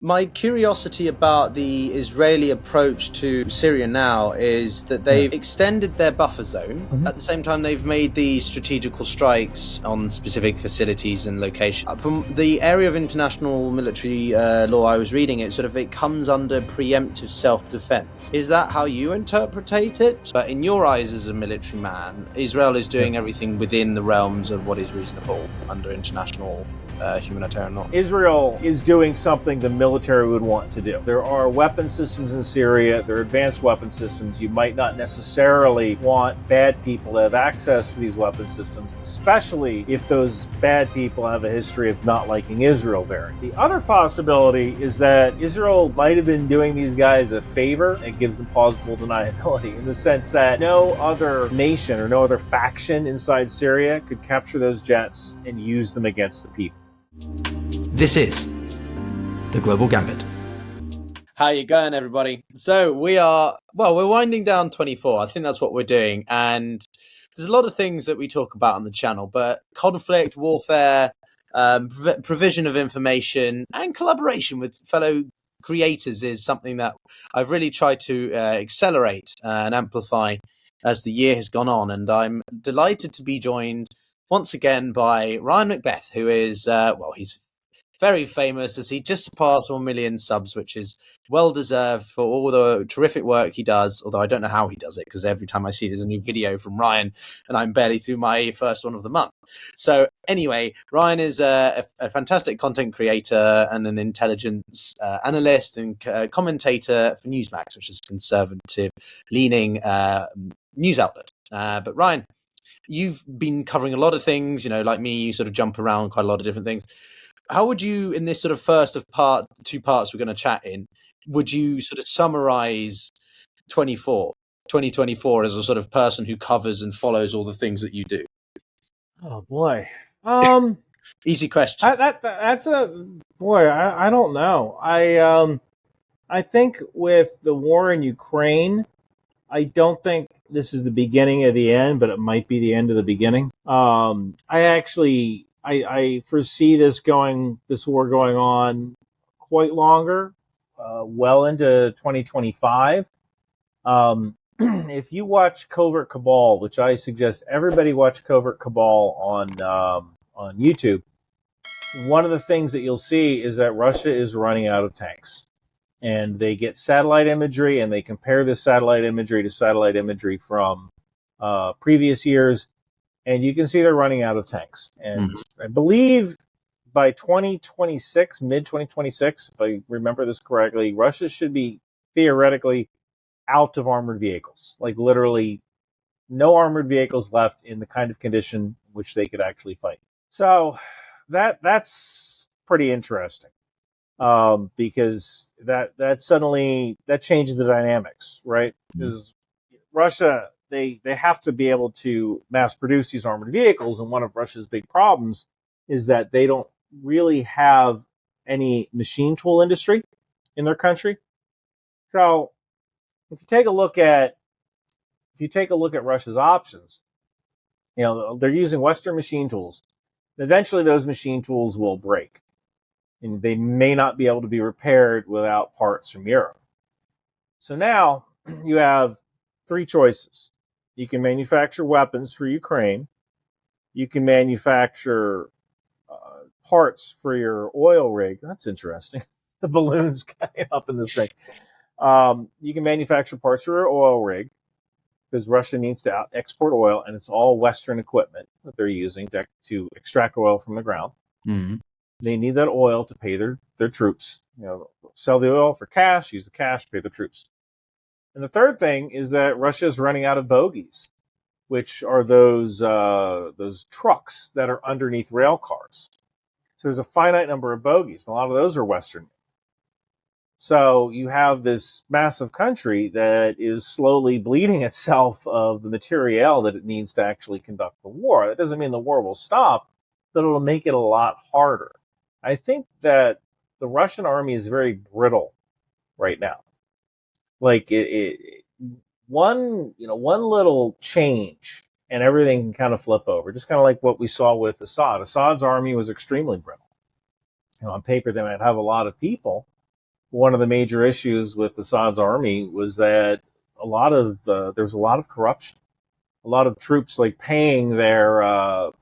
My curiosity about the Israeli approach to Syria now is that they've extended their buffer zone. At the same time, they've made the strategical strikes on specific facilities and locations. From the area of international military law I was reading, it comes under preemptive self-defense. Is that how you interpret it? But in your eyes as a military man, Israel is doing everything within the realms of what is reasonable under international humanitarian law. Israel is doing something the military would want to do. There are weapon systems in Syria. There are advanced weapon systems. You might not necessarily want bad people to have access to these weapon systems, especially if those bad people have a history of not liking Israel very. The other possibility is that Israel might have been doing these guys a favor. It gives them plausible deniability in the sense that no other nation or no other faction inside Syria could capture those jets and use them against the people. This is the Global Gambit. How you going, everybody? So we're winding down 24. I think that's what we're doing. And there's a lot of things that we talk about on the channel, but conflict, warfare, provision of information, and collaboration with fellow creators is something that I've really tried to accelerate and amplify as the year has gone on. And I'm delighted to be joined once again by Ryan Macbeth, who is, he's very famous as he just surpassed 1 million subs, which is well-deserved for all the terrific work he does, although I don't know how he does it, because every time I see there's a new video from Ryan, and I'm barely through my first one of the month. So anyway, Ryan is a fantastic content creator and an intelligence analyst and commentator for Newsmax, which is a conservative-leaning news outlet. But Ryan, you've been covering a lot of things, like me, you sort of jump around quite a lot of different things. How would you, in this sort of first of two parts we're going to chat in, would you sort of summarize 2024 as a sort of person who covers and follows all the things that you do? Oh boy. Easy question. That's a boy. I don't know. I think with the war in Ukraine, I don't think this is the beginning of the end, but it might be the end of the beginning. I foresee this war going on quite longer, well into 2025. If you watch Covert Cabal, which I suggest everybody watch Covert Cabal on YouTube, one of the things that you'll see is that Russia is running out of tanks. And they get satellite imagery, and they compare this satellite imagery to satellite imagery from previous years, and you can see they're running out of tanks. And I believe by 2026, mid-2026, if I remember this correctly, Russia should be theoretically out of armored vehicles. Like literally no armored vehicles left in the kind of condition which they could actually fight. So that's pretty interesting. Because that suddenly changes the dynamics, right? Because Russia, they have to be able to mass produce these armored vehicles, and one of Russia's big problems is that they don't really have any machine tool industry in their country. So if you take a look at Russia's options, they're using Western machine tools. Eventually those machine tools will break, and they may not be able to be repaired without parts from Europe. So now you have three choices. You can manufacture weapons for Ukraine. You can manufacture parts for your oil rig. That's interesting. The balloons coming up in this thing. You can manufacture parts for your oil rig, because Russia needs to export oil, and it's all Western equipment that they're using to extract oil from the ground. Mm-hmm. They need that oil to pay their troops. Sell the oil for cash, use the cash to pay the troops. And the third thing is that Russia is running out of bogies, which are those trucks that are underneath rail cars. So there's a finite number of bogies. A lot of those are Western. So you have this massive country that is slowly bleeding itself of the materiel that it needs to actually conduct the war. That doesn't mean the war will stop, but it'll make it a lot harder. I think that the Russian army is very brittle right now. Like one little change and everything can kind of flip over. Just kind of like what we saw with Assad. Assad's army was extremely brittle. On paper, they might have a lot of people, one of the major issues with Assad's army was that there was a lot of corruption, a lot of troops like paying their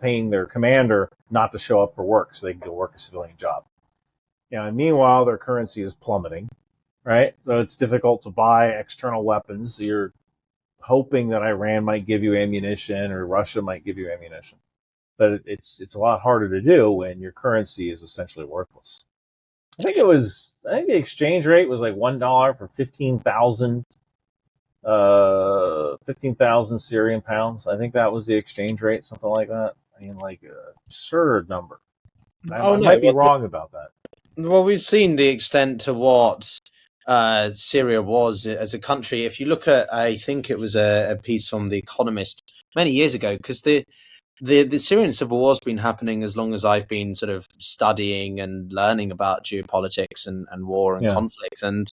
commander not to show up for work so they can go work a civilian job. And meanwhile, their currency is plummeting, right? So it's difficult to buy external weapons. You're hoping that Iran might give you ammunition or Russia might give you ammunition, but it's a lot harder to do when your currency is essentially worthless. I think the exchange rate was like $1 for 15,000 Syrian pounds. I think that was the exchange rate, something like that. I mean, like an absurd number. I might be wrong about that. Well, we've seen the extent to what Syria was as a country. If you look at, I think it was a piece from The Economist many years ago, because the Syrian civil war has been happening as long as I've been sort of studying and learning about geopolitics and war and conflict. And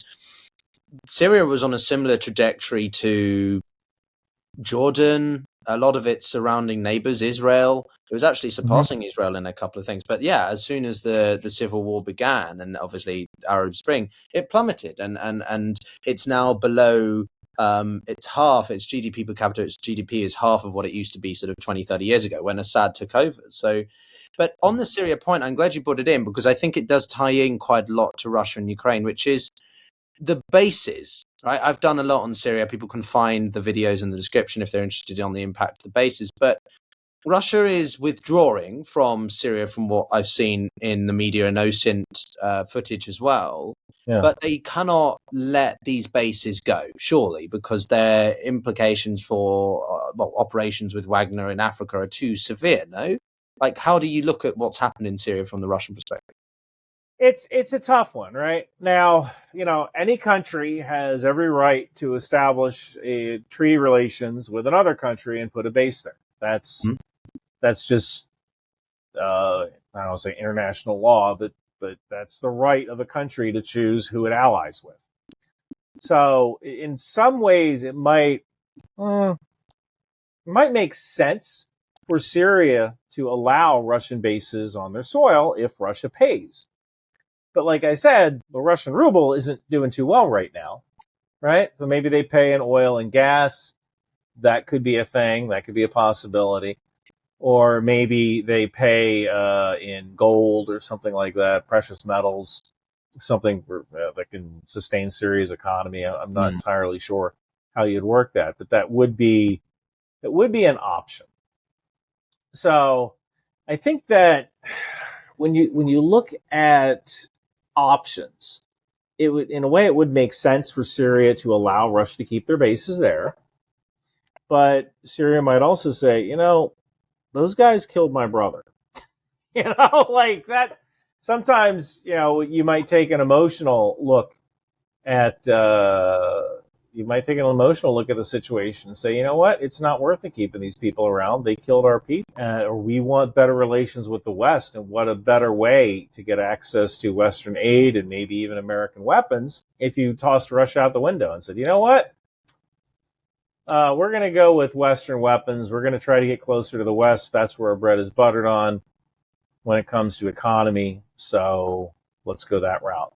Syria was on a similar trajectory to Jordan, a lot of its surrounding neighbors, Israel. It was actually surpassing Israel in a couple of things. But yeah, as soon as the civil war began, and obviously Arab Spring, it plummeted, and it's now below. It's half its GDP per capita. Its GDP is half of what it used to be sort of 20, 30 years ago when Assad took over. So, but on the Syria point, I'm glad you brought it in, because I think it does tie in quite a lot to Russia and Ukraine, which is the bases, right? I've done a lot on Syria. People can find the videos in the description if they're interested on the impact of the bases. But Russia is withdrawing from Syria, from what I've seen in the media and OSINT footage as well. Yeah. But they cannot let these bases go, surely, because their implications for operations with Wagner in Africa are too severe, no? Like, how do you look at what's happened in Syria from the Russian perspective? It's a tough one, right? Now, any country has every right to establish treaty relations with another country and put a base there. That's just I don't want to say international law, but that's the right of a country to choose who it allies with. So in some ways, it might make sense for Syria to allow Russian bases on their soil if Russia pays. But like I said, the Russian ruble isn't doing too well right now, right? So maybe they pay in oil and gas. That could be a thing. That could be a possibility. Or maybe they pay in gold or something like that, precious metals, something that can sustain Syria's economy. I'm not entirely sure how you'd work that, but that would be an option. So I think that when you look at options, it would make sense for Syria to allow Russia to keep their bases there. But Syria might also say, those guys killed my brother. Like that. Sometimes, you might take an emotional look at the situation and say, you know what, it's not worth it keeping these people around. They killed our people. Or we want better relations with the West, and what a better way to get access to Western aid and maybe even American weapons if you tossed Russia out the window and said, you know what, we're going to go with Western weapons. We're going to try to get closer to the West. That's where our bread is buttered on when it comes to economy. So let's go that route.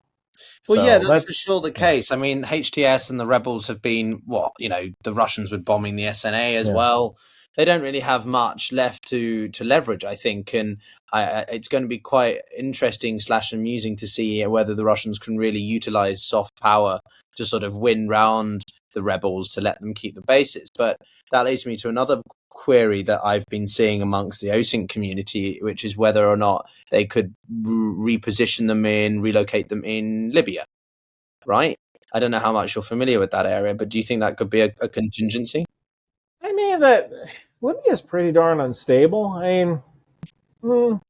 Well, yeah, that's for sure the case. I mean, HTS and the rebels have been the Russians were bombing the SNA as well. They don't really have much left to leverage, I think, and it's going to be quite interesting / amusing to see whether the Russians can really utilize soft power to sort of win round the rebels to let them keep the bases. But that leads me to another query that I've been seeing amongst the OSINT community, which is whether or not they could reposition them relocate them in Libya, right? I don't know how much you're familiar with that area, but do you think that could be a contingency? I mean, that Libya is pretty darn unstable. I mean,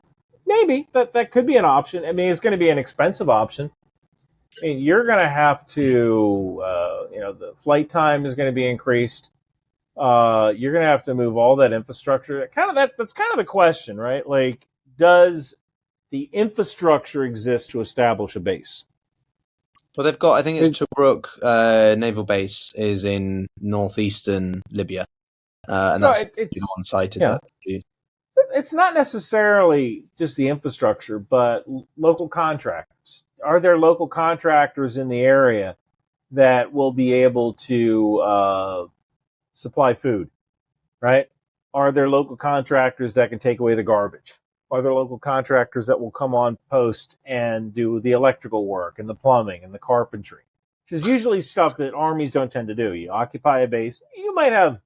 maybe that could be an option. I mean, it's going to be an expensive option. I mean, you're going to have to, the flight time is going to be increased. You're going to have to move all that infrastructure. That's kind of the question, right? Like, does the infrastructure exist to establish a base? Well, they've got, I think it's Tobruk naval base is in northeastern Libya, and so it's one-sited. Yeah. It's not necessarily just the infrastructure, but local contractors. are there local contractors in the area that will be able to supply food, right? Are there local contractors that can take away the garbage? Are there local contractors that will come on post and do the electrical work and the plumbing and the carpentry? Which is usually stuff that armies don't tend to do. You occupy a base, you might have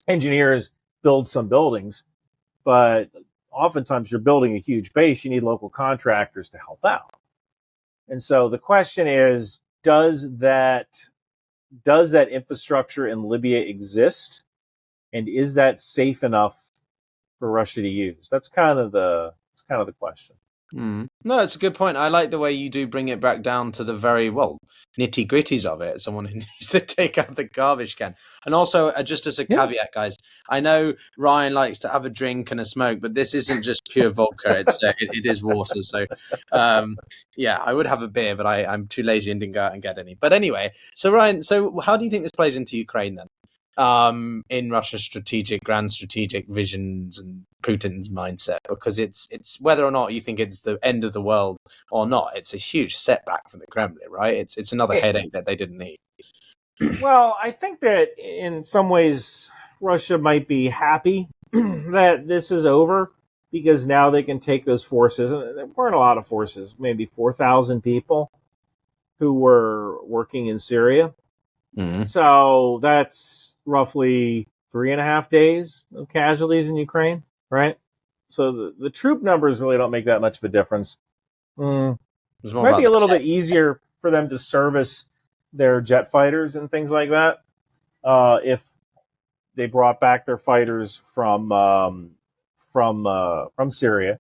engineers build some buildings, but oftentimes you're building a huge base, you need local contractors to help out. And so the question is, does that infrastructure in Libya exist? And is that safe enough for Russia to use? That's kind of the question. No, it's a good point. I like the way you do bring it back down to the very, nitty gritties of it. Someone who needs to take out the garbage can. And also, just as a caveat, guys, I know Ryan likes to have a drink and a smoke, but this isn't just pure vodka. It is water. So, I would have a beer, but I'm too lazy and didn't go out and get any. But anyway, so Ryan, how do you think this plays into Ukraine then? In Russia's grand strategic visions and Putin's mindset, because it's whether or not you think it's the end of the world or not, it's a huge setback for the Kremlin, right? It's another headache that they didn't need. Well, I think that in some ways Russia might be happy that this is over, because now they can take those forces, and there weren't a lot of forces, maybe 4,000 people who were working in Syria. Mm-hmm. So that's roughly 3.5 days of casualties in Ukraine, right? So the troop numbers really don't make that much of a difference. It might be a little bit easier for them to service their jet fighters and things like that if they brought back their fighters from Syria.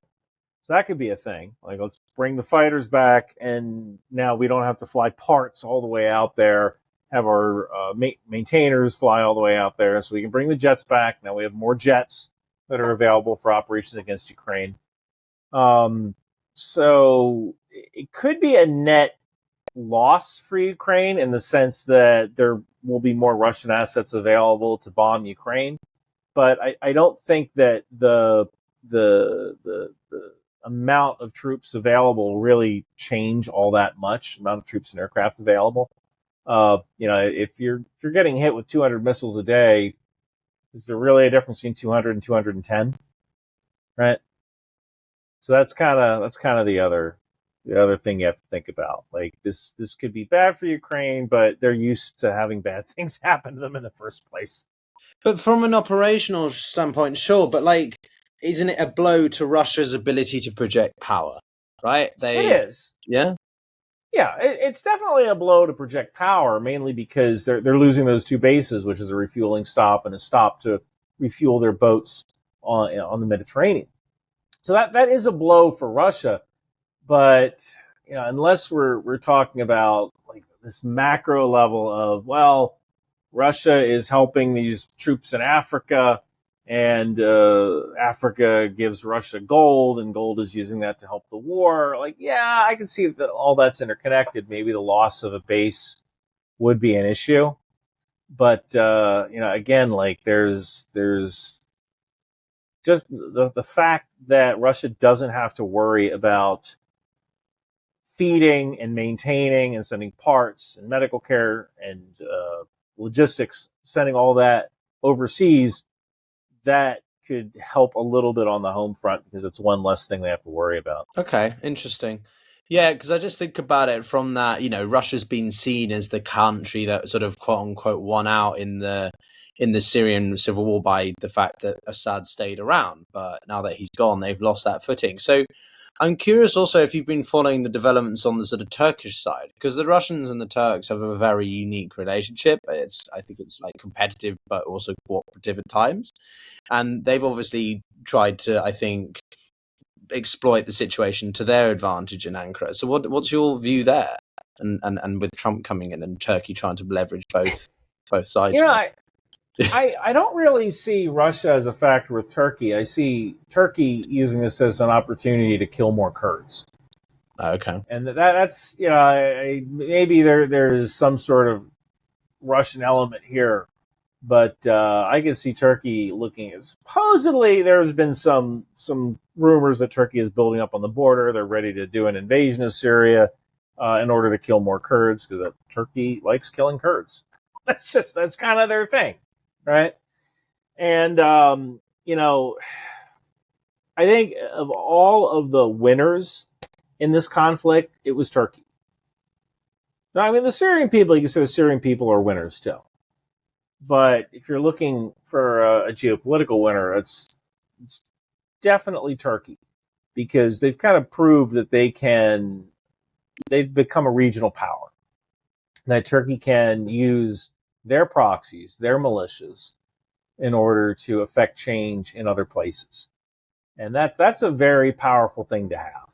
So that could be a thing. Like, let's bring the fighters back, and now we don't have to fly parts all the way out there. Have our maintainers fly all the way out there, so we can bring the jets back. Now we have more jets that are available for operations against Ukraine. So it could be a net loss for Ukraine in the sense that there will be more Russian assets available to bomb Ukraine. But I don't think that the amount of troops available really change all that much. Amount of troops and aircraft available. If you're getting hit with 200 missiles a day, is there really a difference between 200 and 210? Right. So that's kind of the other thing you have to think about. Like, this could be bad for Ukraine, but they're used to having bad things happen to them in the first place. But from an operational standpoint, sure. But isn't it a blow to Russia's ability to project power? Right? It is. Yeah. Yeah, it's definitely a blow to project power, mainly because they're losing those two bases, which is a refueling stop and a stop to refuel their boats on the Mediterranean. So that is a blow for Russia, but unless we're talking about like this macro level of, well, Russia is helping these troops in Africa, and Africa gives Russia gold, and gold is using that to help the war. Like, yeah, I can see that all that's interconnected. Maybe the loss of a base would be an issue, but again, like there's just the fact that Russia doesn't have to worry about feeding and maintaining and sending parts and medical care and logistics, sending all that overseas. That could help a little bit on the home front because it's one less thing they have to worry about. Okay, interesting. Yeah, because I just think about it from that, Russia's been seen as the country that sort of quote unquote won out in the Syrian civil war by the fact that Assad stayed around. But now that he's gone, they've lost that footing. So I'm curious also if you've been following the developments on the sort of Turkish side, because the Russians and the Turks have a very unique relationship. I think it's like competitive, but also cooperative at times. And they've obviously tried to, I think, exploit the situation to their advantage in Ankara. So what's your view there? And with Trump coming in and Turkey trying to leverage both sides? I don't really see Russia as a factor with Turkey. I see Turkey using this as an opportunity to kill more Kurds. Okay. And that's maybe there's some sort of Russian element here. But I can see Turkey looking at, supposedly there's been some rumors that Turkey is building up on the border. They're ready to do an invasion of Syria. in order to kill more Kurds, because Turkey likes killing Kurds. That's kind of their thing, right? And I think of all of the winners in this conflict, it was Turkey. Now, I mean, the Syrian people, you can say the Syrian people are winners too. But if you're looking for a geopolitical winner, it's definitely Turkey, because they've kind of proved that they've become a regional power. That Turkey can use their proxies, their militias, in order to affect change in other places. And that's a very powerful thing to have,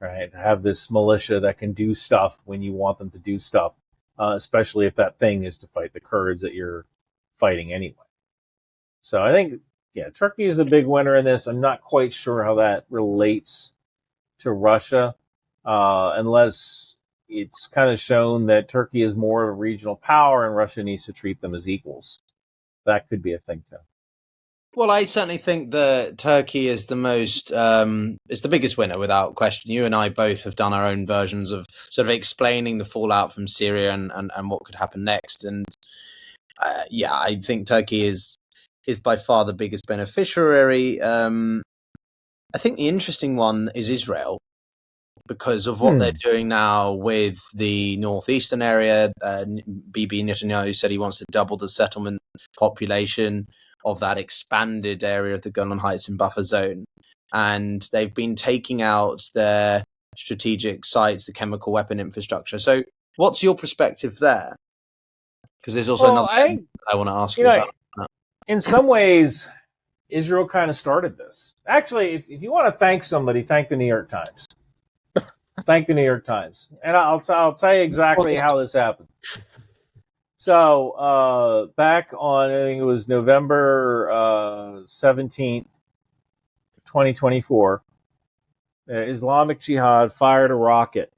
right? To have this militia that can do stuff when you want them to do stuff, especially if that thing is to fight the Kurds that you're fighting anyway. So I think, Turkey is the big winner in this. I'm not quite sure how that relates to Russia, unless it's kind of shown that Turkey is more of a regional power and Russia needs to treat them as equals. That could be a thing too. Well, I certainly think that Turkey is is the biggest winner without question. You and I both have done our own versions of sort of explaining the fallout from Syria and what could happen next. And I think Turkey is by far the biggest beneficiary. I think the interesting one is Israel, because of what they're doing now with the northeastern area. Bibi Netanyahu said he wants to double the settlement population of that expanded area of the Golan Heights in buffer zone. And they've been taking out their strategic sites, the chemical weapon infrastructure. So what's your perspective there? Because there's also another thing I want to ask you about. In some ways, Israel kind of started this. Actually, if you want to thank somebody, thank the New York Times. Thank the New York Times. And I'll tell you exactly how this happened. So back on, I think it was November 17th, 2024, Islamic Jihad fired a rocket.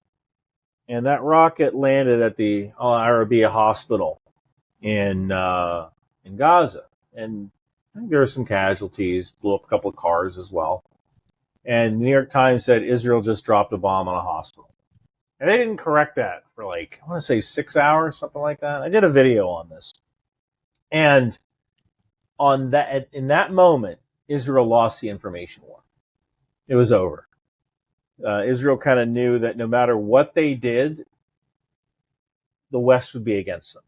And that rocket landed at the Al Arabiya Hospital in Gaza. And I think there were some casualties, blew up a couple of cars as well. And the New York Times said Israel just dropped a bomb on a hospital. And they didn't correct that for I want to say 6 hours, something like that. I did a video on this. And in that moment, Israel lost the information war. It was over. Israel kind of knew that no matter what they did, the West would be against them.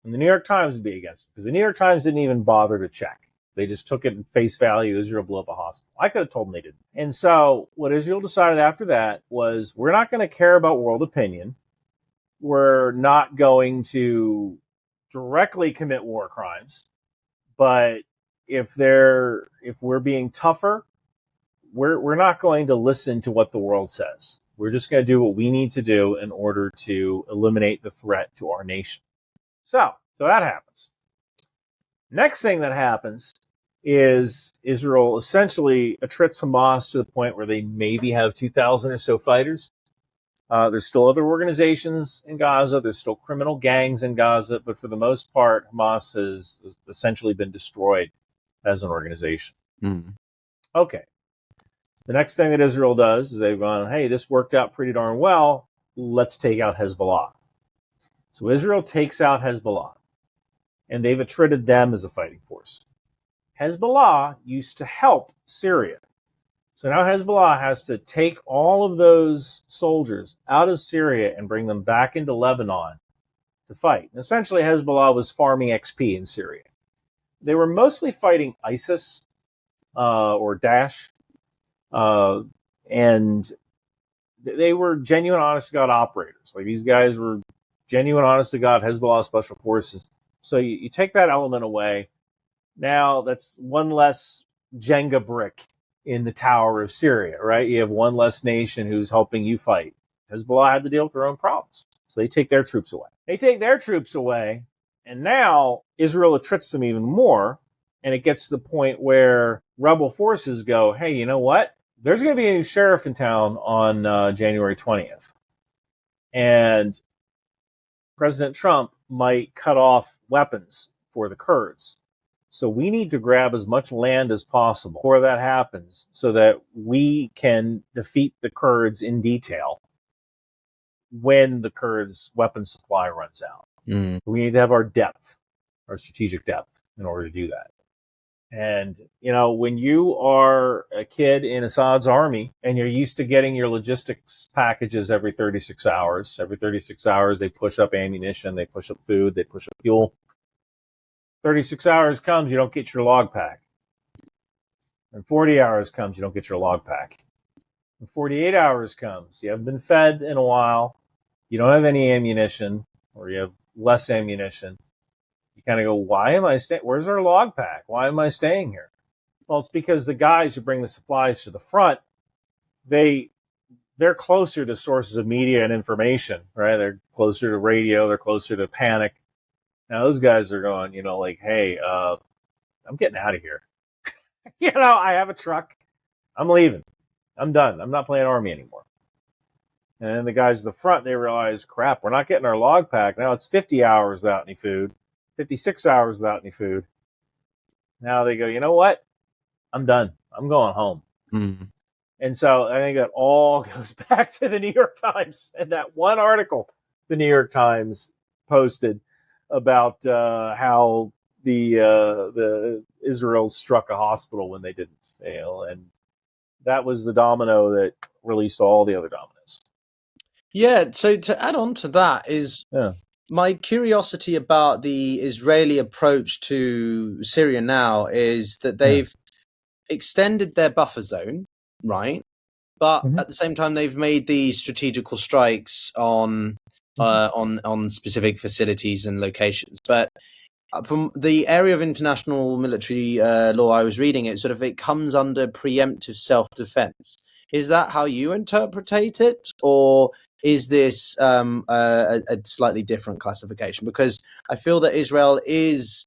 And the New York Times would be against them, because the New York Times didn't even bother to check. They just took it at face value. Israel blew up a hospital. I could have told them they didn't. And so what Israel decided after that was, we're not going to care about world opinion. We're not going to directly commit war crimes. But if we're being tougher, we're not going to listen to what the world says. We're just going to do what we need to do in order to eliminate the threat to our nation. So that happens. Next thing that happens is Israel essentially attrits Hamas to the point where they maybe have 2,000 or so fighters. There's still other organizations in Gaza. There's still criminal gangs in Gaza. But for the most part, Hamas has essentially been destroyed as an organization. Okay. The next thing that Israel does is they've gone, hey, this worked out pretty darn well. Let's take out Hezbollah. So Israel takes out Hezbollah, and they've attrited them as a fighting force. Hezbollah used to help Syria. So now Hezbollah has to take all of those soldiers out of Syria and bring them back into Lebanon to fight. And essentially, Hezbollah was farming XP in Syria. They were mostly fighting ISIS or Daesh, and they were genuine, honest-to-God operators. These guys were genuine, honest-to-God Hezbollah special forces. So you take that element away. Now that's one less Jenga brick in the tower of Syria, right? You have one less nation who's helping you fight. Hezbollah had to deal with their own problems. So they take their troops away. And now Israel attrits them even more. And it gets to the point where rebel forces go, hey, you know what? There's going to be a new sheriff in town on January 20th. And President Trump might cut off weapons for the Kurds. So we need to grab as much land as possible before that happens so that we can defeat the Kurds in detail when the Kurds' weapon supply runs out. We need to have our depth, our strategic depth, in order to do that. And, when you are a kid in Assad's army and you're used to getting your logistics packages every 36 hours, they push up ammunition, they push up food, they push up fuel. 36 hours comes, you don't get your log pack. And 40 hours comes, you don't get your log pack. And 48 hours comes, you haven't been fed in a while, you don't have any ammunition, or you have less ammunition. You kind of go, why am I staying? Where's our log pack? Why am I staying here? Well, it's because the guys who bring the supplies to the front, they're closer to sources of media and information, right? They're closer to radio. They're closer to panic. Now, those guys are going, hey, I'm getting out of here. I have a truck. I'm leaving. I'm done. I'm not playing Army anymore. And then the guys at the front, they realize, crap, we're not getting our log pack. Now it's 50 hours without any food. 56 hours without any food. Now they go, you know what? I'm done. I'm going home. And so I think that all goes back to the New York Times and that one article the New York Times posted about how the Israel struck a hospital when they didn't fail, and that was the domino that released all the other dominoes. Yeah. So to add on to that is. Yeah. My curiosity about the Israeli approach to Syria now is that they've extended their buffer zone, right? But at the same time, they've made these strategical strikes on specific facilities and locations. But from the area of international military law I was reading, it comes under preemptive self-defense. Is that how you interpretate it, or is this a slightly different classification? Because I feel that Israel is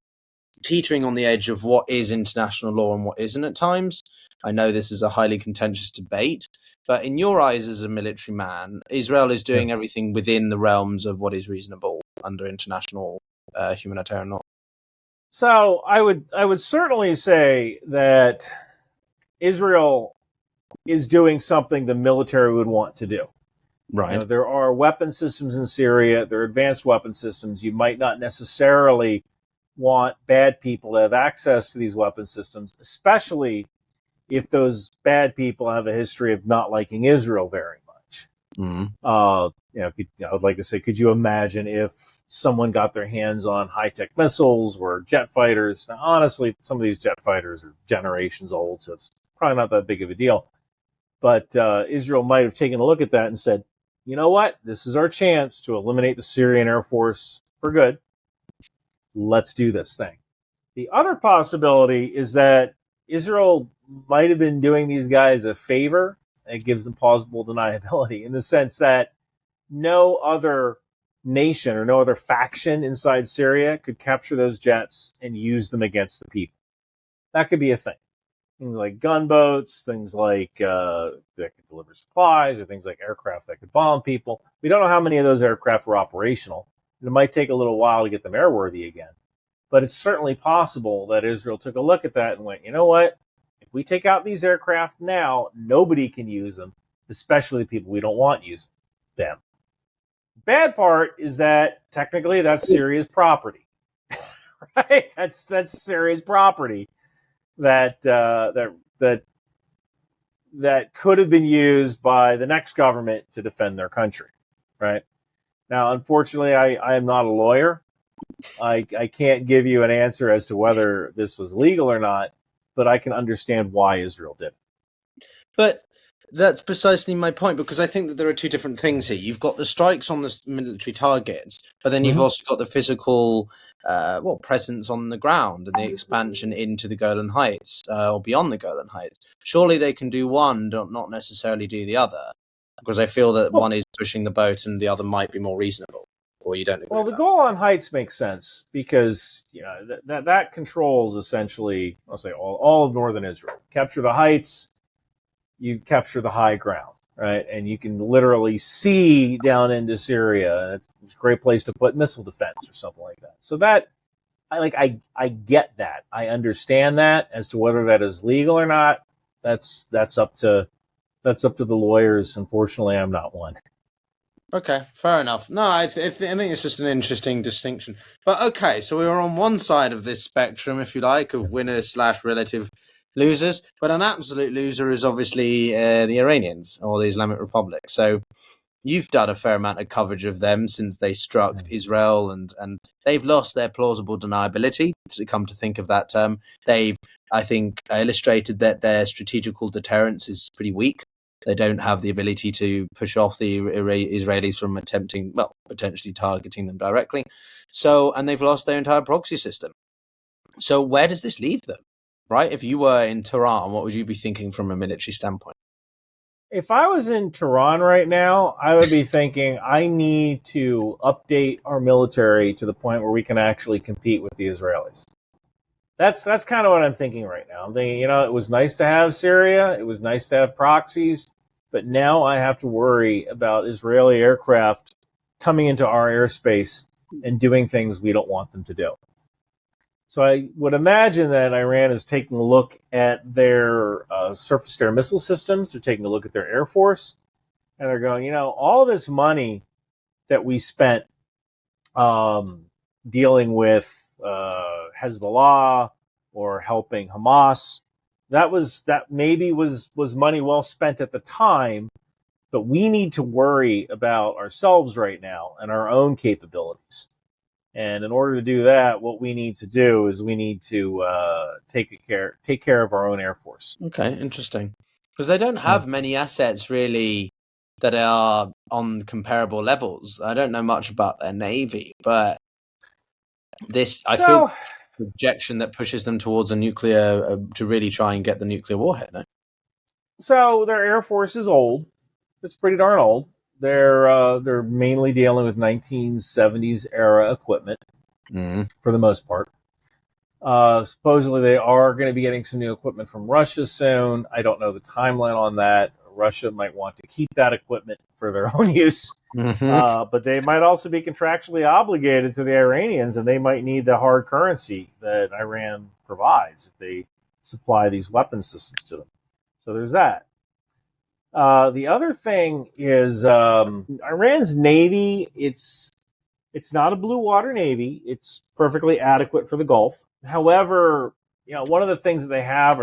teetering on the edge of what is international law and what isn't at times. I know this is a highly contentious debate, but in your eyes as a military man, Israel is doing everything within the realms of what is reasonable under international humanitarian law. So I would certainly say that Israel is doing something the military would want to do. Right. There are weapon systems in Syria. There are advanced weapon systems. You might not necessarily want bad people to have access to these weapon systems, especially if those bad people have a history of not liking Israel very much. I would like to say, could you imagine if someone got their hands on high-tech missiles or jet fighters? Now, honestly, some of these jet fighters are generations old, so it's probably not that big of a deal. But Israel might have taken a look at that and said, you know what? This is our chance to eliminate the Syrian Air Force for good. Let's do this thing. The other possibility is that Israel might have been doing these guys a favor. It gives them plausible deniability in the sense that no other nation or no other faction inside Syria could capture those jets and use them against the people. That could be a thing. Things like gunboats, things like that could deliver supplies, or things like aircraft that could bomb people. We don't know how many of those aircraft were operational. It might take a little while to get them airworthy again. But it's certainly possible that Israel took a look at that and went, you know what? If we take out these aircraft now, nobody can use them, especially the people we don't want using them. Bad part is that technically that's Syria's property. Right? That's Syria's property. That could have been used by the next government to defend their country, right? Now, unfortunately, I am not a lawyer. I can't give you an answer as to whether this was legal or not, but I can understand why Israel did it. But that's precisely my point, because I think that there are two different things here. You've got the strikes on the military targets, but then you've also got the physical presence on the ground and the expansion into the Golan Heights or beyond the Golan Heights. Surely they can do one, not necessarily do the other, because I feel that one is pushing the boat and the other might be more reasonable. Or you don't agree with the that? Golan Heights makes sense because that controls essentially, I'll say all of northern Israel. Capture the heights, you capture the high ground, right? And you can literally see down into Syria. It's a great place to put missile defense or something like that. So that, I get that. I understand that. As to whether that is legal or not, that's up to the lawyers. Unfortunately, I'm not one. Okay, fair enough. No, I think it's just an interesting distinction. But okay, so we were on one side of this spectrum, if you like, of winners slash relative losers. But an absolute loser is obviously the Iranians or the Islamic Republic. So you've done a fair amount of coverage of them since they struck Israel, and they've lost their plausible deniability, to come to think of that term. They've, I think, illustrated that their strategical deterrence is pretty weak. They don't have the ability to push off the Israelis from attempting, well, potentially targeting them directly. So, and they've lost their entire proxy system. So where does this leave them, right? If you were in Tehran, what would you be thinking from a military standpoint? If I was in Tehran right now, I would be thinking I need to update our military to the point where we can actually compete with the Israelis. That's kind of what I'm thinking right now. I'm thinking, it was nice to have Syria, it was nice to have proxies, but now I have to worry about Israeli aircraft coming into our airspace and doing things we don't want them to do. So I would imagine that Iran is taking a look at their surface-to-air missile systems. They're taking a look at their Air Force. And they're going, all this money that we spent dealing with Hezbollah or helping Hamas, that maybe was money well spent at the time, but we need to worry about ourselves right now and our own capabilities. And in order to do that, what we need to do is we need to take care of our own Air Force. Okay, interesting. Because they don't have many assets really that are on comparable levels. I don't know much about their Navy, but I feel projection that pushes them towards a nuclear, to really try and get the nuclear warhead, no? So their Air Force is old. It's pretty darn old. They're mainly dealing with 1970s era equipment for the most part. Supposedly they are going to be getting some new equipment from Russia soon. I don't know the timeline on that. Russia might want to keep that equipment for their own use, but they might also be contractually obligated to the Iranians, and they might need the hard currency that Iran provides if they supply these weapon systems to them. So there's that. The other thing is Iran's Navy. It's not a blue water Navy. It's perfectly adequate for the Gulf. However, one of the things that they have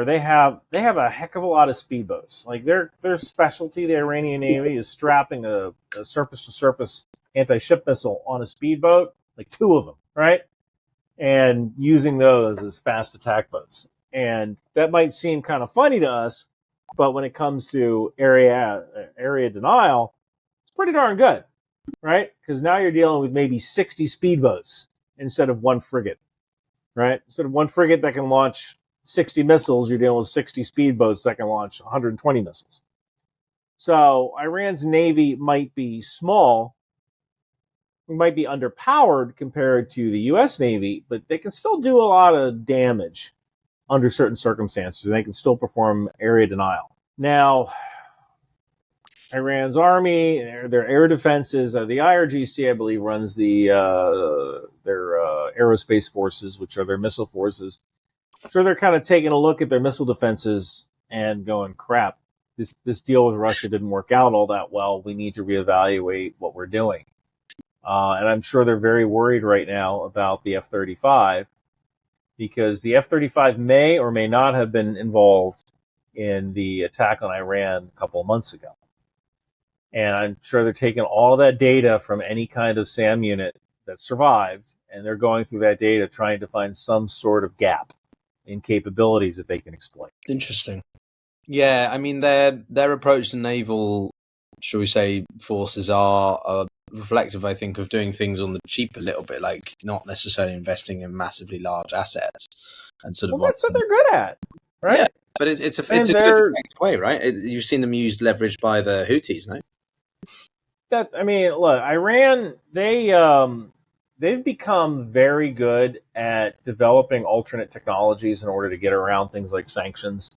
a heck of a lot of speedboats. Like their specialty, the Iranian Navy, is strapping a surface-to-surface anti-ship missile on a speedboat, like 2 of them, right? And using those as fast attack boats. And that might seem kind of funny to us, but when it comes to area denial, it's pretty darn good, right? Because now you're dealing with maybe 60 speedboats instead of 1 frigate, right? Instead of 1 frigate that can launch 60 missiles, you're dealing with 60 speedboats that can launch 120 missiles. So Iran's Navy might be small, might be underpowered compared to the U.S. Navy, but they can still do a lot of damage under certain circumstances, and they can still perform area denial. Now, Iran's army, their air defenses, the IRGC, I believe, runs their aerospace forces, which are their missile forces. So they're kind of taking a look at their missile defenses and going, crap, this deal with Russia didn't work out all that well. We need to reevaluate what we're doing. And I'm sure they're very worried right now about the F-35, because the F-35 may or may not have been involved in the attack on Iran a couple of months ago. And I'm sure they're taking all of that data from any kind of SAM unit that survived, and they're going through that data trying to find some sort of gap in capabilities that they can exploit. Interesting. Yeah, I mean, their approach to naval, shall we say, forces are reflective, I think, of doing things on the cheap a little bit, like not necessarily investing in massively large assets, and sort of. Well, that's what they're good at, right? Yeah, but it's a good way, right? You've seen them used leverage by the Houthis, no? Look, Iran, they've become very good at developing alternate technologies in order to get around things like sanctions.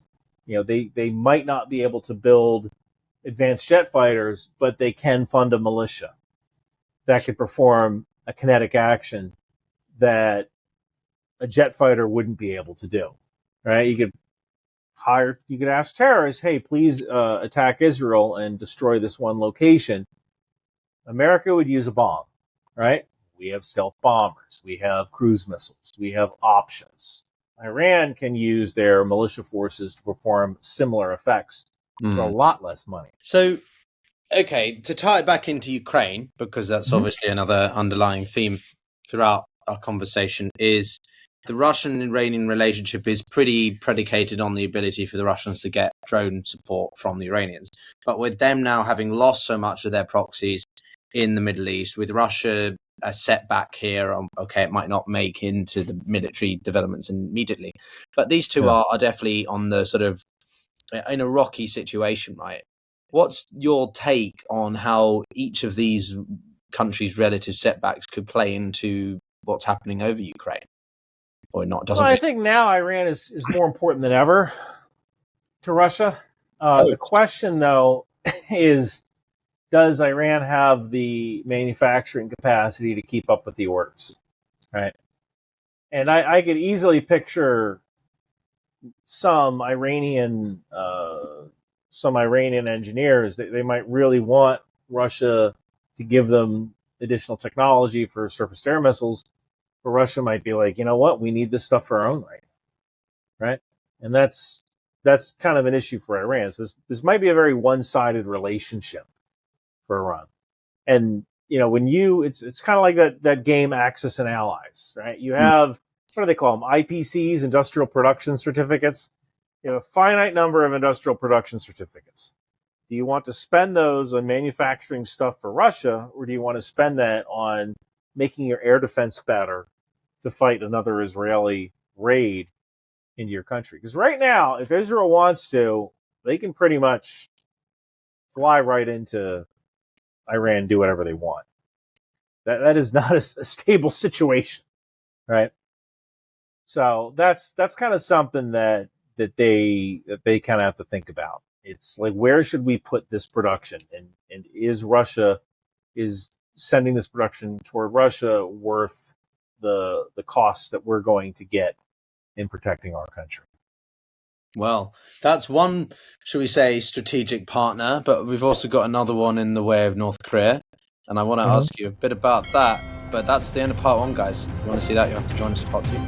They might not be able to build advanced jet fighters, but they can fund a militia that could perform a kinetic action that a jet fighter wouldn't be able to do, right? You could ask terrorists, hey, please attack Israel and destroy this one location. America would use a bomb, right? We have stealth bombers. We have cruise missiles. We have options. Iran can use their militia forces to perform similar effects for a lot less money. So, okay, to tie it back into Ukraine, because that's obviously another underlying theme throughout our conversation, is the Russian-Iranian relationship is pretty predicated on the ability for the Russians to get drone support from the Iranians. But with them now having lost so much of their proxies in the Middle East, with Russia a setback here, okay, it might not make into the military developments immediately, but these two are definitely on the sort of in a rocky situation, right? What's your take on how each of these countries' relative setbacks could play into what's happening over Ukraine? Or not? Doesn't. Well, I think now Iran is more important than ever to Russia. The question, though, is does Iran have the manufacturing capacity to keep up with the orders, right? And I could easily picture some Iranian engineers. They might really want Russia to give them additional technology for surface-to-air missiles, but Russia might be like, you know what, we need this stuff for our own right? And that's kind of an issue for Iran. So this might be a very one-sided relationship for Iran. And when it's kind of like that game Axis and Allies, right? You have what do they call them? IPCs, industrial production certificates. You have a finite number of industrial production certificates. Do you want to spend those on manufacturing stuff for Russia, or do you want to spend that on making your air defense better to fight another Israeli raid into your country? Because right now, if Israel wants to, they can pretty much fly right into Iran and do whatever they want. That is not a stable situation, right? So that's kind of something that they kind of have to think about. It's like, where should we put this production, and is sending this production toward Russia worth the costs that we're going to get in protecting our country? Well, that's one, shall we say, strategic partner, but we've also got another one in the way of North Korea, and I want to ask you a bit about that. But that's the end of part one, guys. If you want to see that, you have to join us for part two.